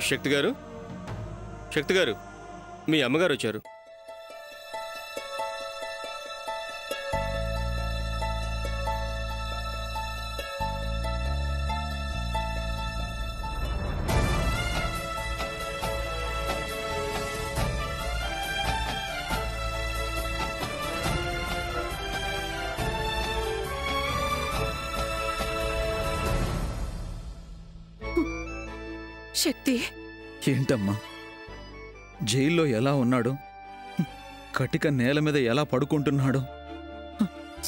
శక్తి గారు, శక్తి గారు, మీ అమ్మగారు వచ్చారు. శక్తి, ఏంటమ్మా, జైల్లో ఎలా ఉన్నాడు, కటిక నేల మీద ఎలా పడుకుంటున్నాడో,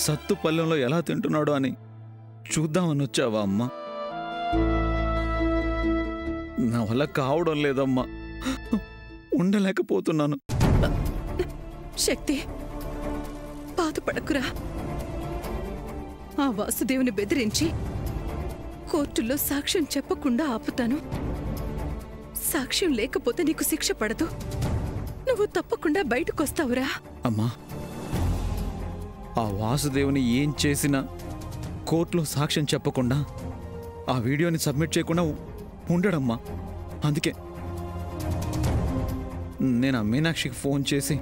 సత్తు పల్లెంలో ఎలా తింటున్నాడో అని చూద్దామని వచ్చావా అమ్మా? నా వల్ల కావడం లేదమ్మా, ఉండలేకపోతున్నాను. శక్తి, బాధపడకురా. ఆ వాసుదేవుని బెదిరించి కోర్టులో సాక్ష్యం చెప్పకుండా ఆపుతాను. సాక్ష్యం లేకపోతే నీకు శిక్ష పడదు. నువ్వు తప్పకుండా బయటకొస్తావురా. అమ్మా, ఆ వాసుదేవుని ఏం చేసినా కోర్టులో సాక్ష్యం చెప్పకుండా, ఆ వీడియోని సబ్మిట్ చేయకుండా ఉండడమ్మా. అందుకే నేను ఆ మీనాక్షికి ఫోన్ చేసి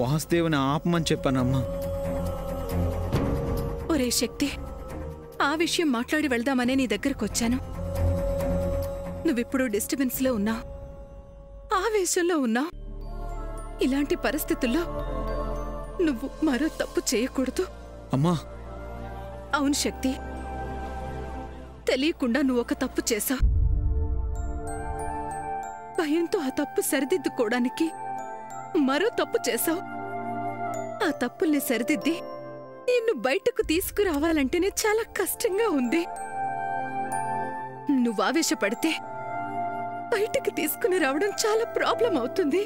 వాసుదేవుని ఆపమని చెప్పానమ్మా. ఒరే శక్తి, ఆ విషయం మాట్లాడి వెళ్దామనే నీ దగ్గరకొచ్చాను. నువ్విప్పుడు డిస్టర్బెన్స్లో ఉన్నావు, ఆవేశంలో ఉన్నావు. ఇలాంటి పరిస్థితుల్లో నువ్వు మరో తప్పు చేయకూడదు. అమ్మా. అవును శక్తి, తెలియకుండా నువ్వు ఒక తప్పు చేశావు. భయంతో ఆ తప్పు సరిదిద్దుకోవడానికి మరో తప్పు చేశావు. ఆ తప్పుల్ని సరిదిద్ది నిన్ను బయటకు తీసుకురావాలంటేనే చాలా కష్టంగా ఉంది. నువ్వు ఆవేశపడితే బయటకు తీసుకుని రావడం చాలా ప్రాబ్లం అవుతుంది.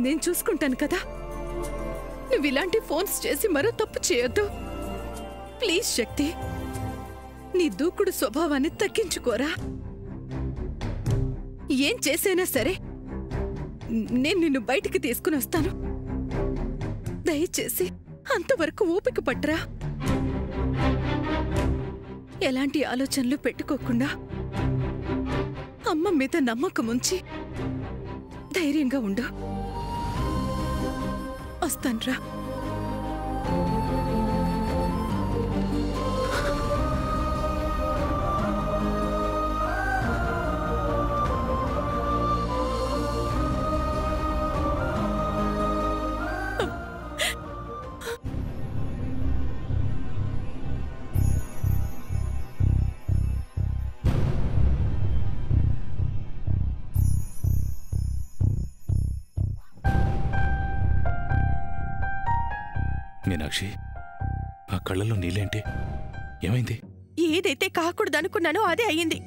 నేను చూసుకుంటాను కదా. నువ్వు ఇలాంటి ఫోన్స్ చేసి మరో తప్పు చేయొద్దు ప్లీజ్ శక్తి. నీ దూకుడు స్వభావాన్ని తగ్గించుకోరా. ఏం చేసైనా సరే నేను నిన్ను బయటికి తీసుకుని వస్తాను. దయచేసి అంతవరకు ఓపిక పట్టరా. ఎలాంటి ఆలోచనలు పెట్టుకోకుండా అమ్మ మీద నమ్మకం ఉంచి ధైర్యంగా ఉండు. వస్తాన్రా. మీనాక్షి, ఆ కళ్ళల్లో నీళ్ళేంటి? ఏమైంది? ఏదైతే కాకూడదనుకున్నానో అదే అయ్యింది.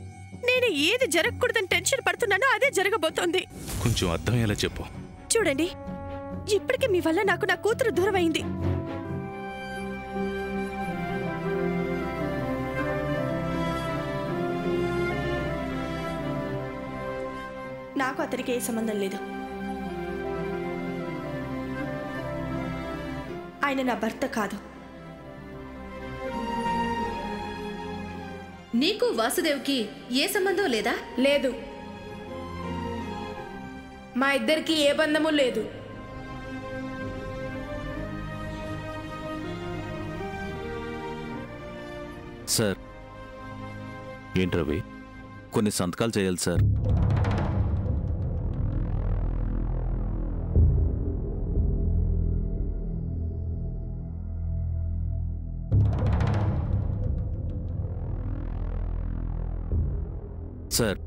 నేను ఏది జరగకూడదని టెన్షన్ పడుతున్నానో అదే జరగబోతోంది. కొంచెం అర్థమయ్యేలా చెప్పు. చూడండి, ఇప్పటికే మీ వల్ల నాకు నా కూతురు దూరం అయింది. నాకు అతనికి ఏ సంబంధం లేదు. ఆయన నా భర్త కాదు. నీకు వాసుదేవ్కి ఏ సంబంధం లేదా? లేదు, మా ఇద్దరికి ఏ బంధము లేదు. సార్. ఏంటి రవి? కొన్ని సంతకాలు చేయాలి సార్. సార్,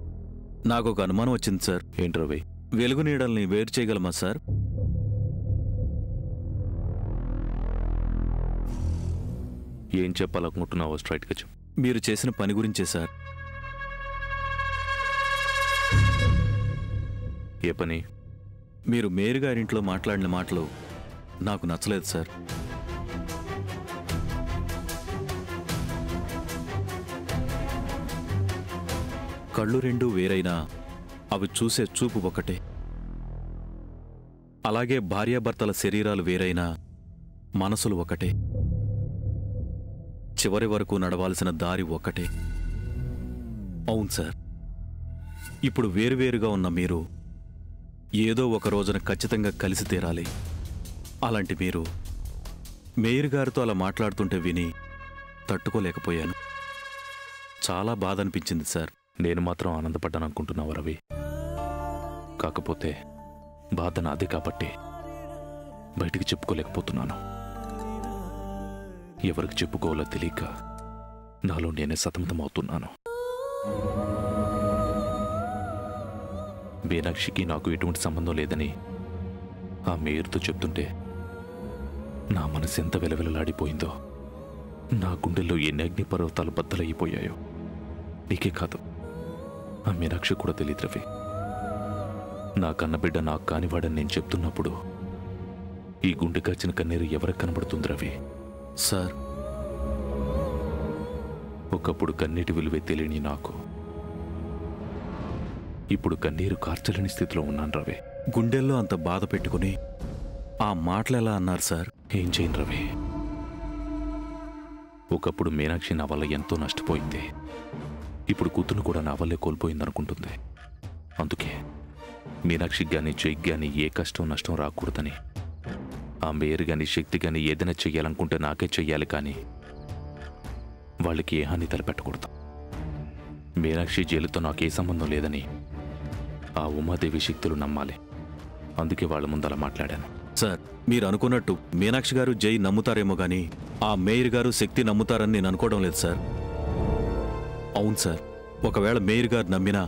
నాకు ఒక అనుమానం వచ్చింది సార్. ఏంటి రవి? వెలుగు నీడల్ని వేరు చేయగలమా సార్? ఏం చెప్పాలనుకుంటున్నావో స్ట్రైట్గా చెప్పు. మీరు చేసిన పని గురించే సార్. ఏ పని? మీరు మేరీ గారింట్లో మాట్లాడిన మాటలు నాకు నచ్చలేదు సార్. కళ్ళు రెండు వేరైనా అవి చూసే చూపు ఒకటే. అలాగే భార్యాభర్తల శరీరాలు వేరైనా మనసులు ఒకటే. చివరి వరకు నడవాల్సిన దారి ఒకటే. అవును సార్, ఇప్పుడు వేరువేరుగా ఉన్న మీరు ఏదో ఒక రోజున ఖచ్చితంగా కలిసి తీరాలి. అలాంటి మీరు మేయర్ గారితో అలా మాట్లాడుతుంటే విని తట్టుకోలేకపోయాను. చాలా బాధ అనిపించింది సార్. నేను మాత్రం ఆనందపడ్డాను అనుకుంటున్నావు రవి. కాకపోతే బాధ నాదే కాబట్టి బయటికి చెప్పుకోలేకపోతున్నాను. ఎవరికి చెప్పుకోవాలో తెలియక నాలో నేనే సతమతమవుతున్నాను. మీనాక్షికి నాకు ఎటువంటి సంబంధం లేదని ఆ మేయర్తో చెప్తుంటే నా మనసు ఎంత వెలవెలలాడిపోయిందో, నా గుండెల్లో ఎన్ని అగ్నిపర్వతాలు బద్దలైపోయాయో నీకే కాదు ఆ మీనాక్షి కూడా తెలియదు రవి. నా కన్నబిడ్డ నాకు కానివాడని నేను చెప్తున్నప్పుడు ఈ గుండె కాచిన కన్నీరు ఎవరికి కనబడుతుంది రవి? సార్, ఒకప్పుడు కన్నీటి విలువే తెలియని నాకు ఇప్పుడు కన్నీరు కార్చలేని స్థితిలో ఉన్నాను రవి. గుండెల్లో అంత బాధ పెట్టుకుని ఆ మాటలు ఎలా అన్నారు సార్? ఏం చేయను రవి. ఒకప్పుడు మీనాక్షి నా వల్ల ఎంతో నష్టపోయింది. ఇప్పుడు కూతురు కూడా నా వల్లే కోల్పోయిందనుకుంటుంది. అందుకే మీనాక్షికి కానీ జైకి కానీ ఏ కష్టం నష్టం రాకూడదని ఆ మేయర్ కానీ శక్తి కానీ ఏదైనా చెయ్యాలనుకుంటే నాకే చెయ్యాలి, కానీ వాళ్ళకి ఏ హాని తలపెట్టకూడదు. మీనాక్షి జైలుతో నాకే సంబంధం లేదని ఆ ఉమాదేవి శక్తులు నమ్మాలి. అందుకే వాళ్ళ ముందు అలా మాట్లాడాను. సార్, మీరు అనుకున్నట్టు మీనాక్షి గారు జై నమ్ముతారేమో గాని ఆ మేయర్ గారు శక్తి నమ్ముతారని నేను అనుకోవడం లేదు సార్. అవును సార్, ఒకవేళ మేయర్ గారు నమ్మినా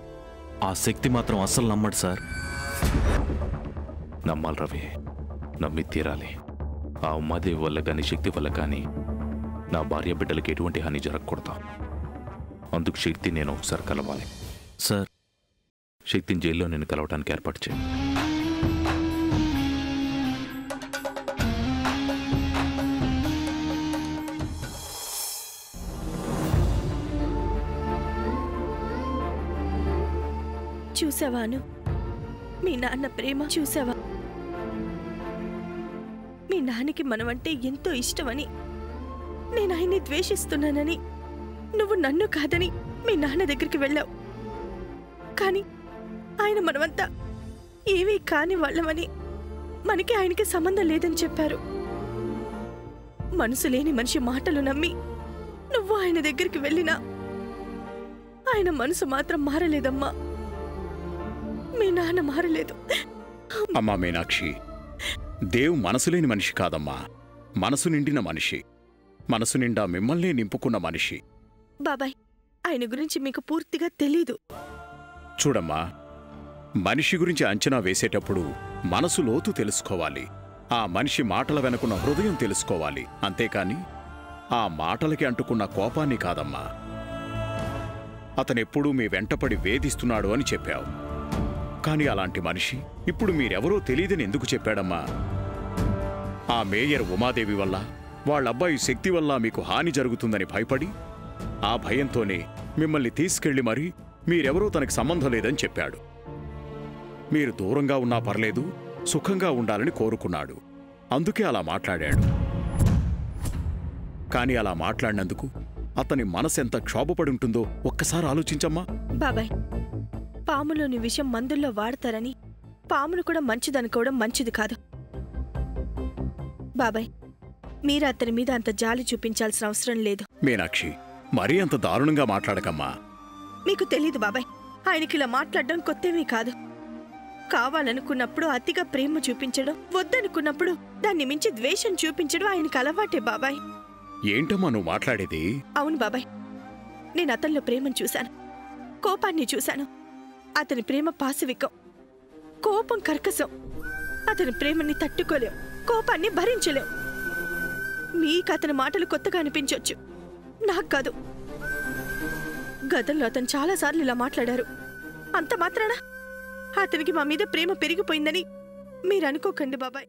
ఆ శక్తి మాత్రం అస్సలు నమ్మడు సార్. నమ్మాలి రవి, నమ్మి తీరాలి. ఆ ఉమాదేవి వల్ల కానీ శక్తి వల్ల కానీ నా భార్య బిడ్డలకి ఎటువంటి హాని జరగకూడదు. అందుకు శక్తి నేను ఒకసారి కలవాలి. సార్, శక్తిని జైల్లో నేను కలవటానికి ఏర్పాటు చేయి. చూసావాను మీ నాన్న ప్రేమ చూసావా? మీ నాన్నకి మనమంటే ఎంతో ఇష్టమని, నేను ఆయన్ని ద్వేషిస్తున్నానని నువ్వు నన్ను కాదని మీ నాన్న దగ్గరికి వెళ్ళావు. కానీ ఆయన మనమంతా ఏమీ కాని వాళ్ళమని, మనకి ఆయనకి సంబంధం లేదని చెప్పారు. మనసు లేని మనిషి మాటలు నమ్మి నువ్వు ఆయన దగ్గరికి వెళ్ళినా ఆయన మనసు మాత్రం మారలేదమ్మా. మీ నాన్న మారలేదు. అమ్మా మీనాక్షి, దేవు మనసు లేని మనిషి కాదమ్మా, మనసు నిండిన మనిషి. మనసు నిండా మిమ్మల్ని నింపుకున్న మనిషి. బాబాయ్, ఆయన గురించి మీకు పూర్తిగా తెలీదు. చూడమ్మా, మనిషి గురించి అంచనా వేసేటప్పుడు మనసు లోతు తెలుసుకోవాలి. ఆ మనిషి మాటల వెనుకున్న హృదయం తెలుసుకోవాలి. అంతేకాని ఆ మాటలకి అంటుకున్న కోపాన్ని కాదమ్మా. అతనెప్పుడూ మీ వెంటపడి వేధిస్తున్నాడు అని చెప్పావు. కానీ అలాంటి మనిషి ఇప్పుడు మీరెవరో తెలియదని ఎందుకు చెప్పాడమ్మా? ఆ మేయర్ ఉమాదేవి వల్ల, వాళ్ళబ్బాయి శక్తి వల్ల మీకు హాని జరుగుతుందని భయపడి, ఆ భయంతోనే మిమ్మల్ని తీసుకెళ్లి మరీ మీరెవరూ తనకి సంబంధం లేదని చెప్పాడు. మీరు దూరంగా ఉన్నా పర్లేదు, సుఖంగా ఉండాలని కోరుకున్నాడు. అందుకే అలా మాట్లాడాడు. కానీ అలా మాట్లాడినందుకు అతని మనసెంత క్షోభపడి ఉంటుందో ఒక్కసారి ఆలోచించమ్మా. బాబాయ్, పాములోని విషం మందుల్లో వాడతారని పామును కూడా మంచిదనుకోవడం మంచిది కాదు. బాబాయ్, మీరు అతని మీద అంత జాలి చూపించాల్సిన అవసరం లేదు. మీనాక్షి, మరీ అంత దారుణంగా మాట్లాడకమ్మా. మీకు తెలీదు బాబాయ్, ఆయనకిలా మాట్లాడడం కొత్తేమీ కాదు. కావాలనుకున్నప్పుడు అతిగా ప్రేమ చూపించడం, వద్దనుకున్నప్పుడు దాన్ని మించి ద్వేషం చూపించడం ఆయనకు అలవాటే బాబాయ్. ఏంటమ్మా నువ్వు మాట్లాడేది? అవును బాబాయ్, నేను అతనిలో ప్రేమను చూశాను, కోపాన్ని చూశాను. అతని ప్రేమ పాశవికం, కోపం కర్కశం. అతని ప్రేమని తట్టుకోలేం, కోపాన్ని భరించలేం. మీకు అతని మాటలు కొత్తగా అనిపించొచ్చు, నాకు కాదు. గతంలో అతను చాలాసార్లు ఇలా మాట్లాడారు. అంత మాత్రాన అతనికి మా మీద ప్రేమ పెరిగిపోయిందని మీరు అనుకోకండి బాబాయ్.